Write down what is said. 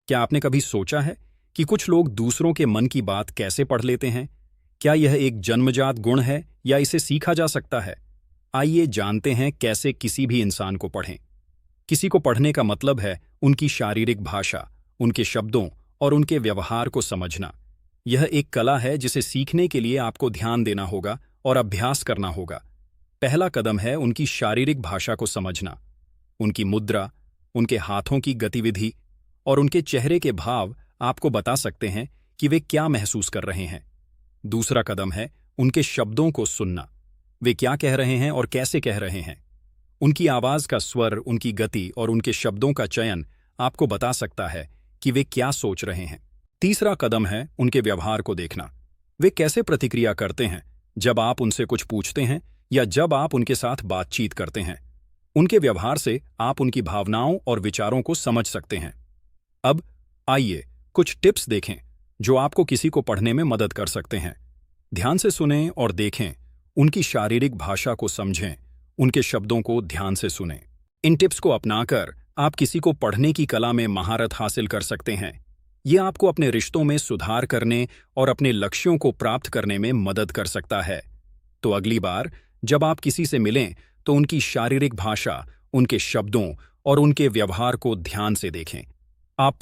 क्या आपने कभी सोचा है कि कुछ लोग दूसरों के मन की बात कैसे पढ़ लेते हैं? क्या यह एक जन्मजात गुण है या इसे सीखा जा सकता है? आइए जानते हैं कैसे किसी भी इंसान को पढ़ें। किसी को पढ़ने का मतलब है उनकी शारीरिक भाषा, उनके शब्दों और उनके व्यवहार को समझना। यह एक कला है जिसे सीखने के लिए आपको ध्यान देना होगा और अभ्यास करना होगा। पहला कदम है उनकी शारीरिक भाषा को समझना। उनकी मुद्रा, उनके हाथों की गतिविधि और उनके चेहरे के भाव आपको बता सकते हैं कि वे क्या महसूस कर रहे हैं। दूसरा कदम है उनके शब्दों को सुनना। वे क्या कह रहे हैं और कैसे कह रहे हैं। उनकी आवाज का स्वर, उनकी गति और उनके शब्दों का चयन आपको बता सकता है कि वे क्या सोच रहे हैं। तीसरा कदम है उनके व्यवहार को देखना। वे कैसे प्रतिक्रिया करते हैं जब आप उनसे कुछ पूछते हैं या जब आप उनके साथ बातचीत करते हैं। उनके व्यवहार से आप उनकी भावनाओं और विचारों को समझ सकते हैं। अब आइए कुछ टिप्स देखें जो आपको किसी को पढ़ने में मदद कर सकते हैं। ध्यान से सुनें और देखें, उनकी शारीरिक भाषा को समझें, उनके शब्दों को ध्यान से सुनें। इन टिप्स को अपनाकर आप किसी को पढ़ने की कला में महारत हासिल कर सकते हैं। ये आपको अपने रिश्तों में सुधार करने और अपने लक्ष्यों को प्राप्त करने में मदद कर सकता है। तो अगली बार जब आप किसी से मिलें तो उनकी शारीरिक भाषा, उनके शब्दों और उनके व्यवहार को ध्यान से देखें। आप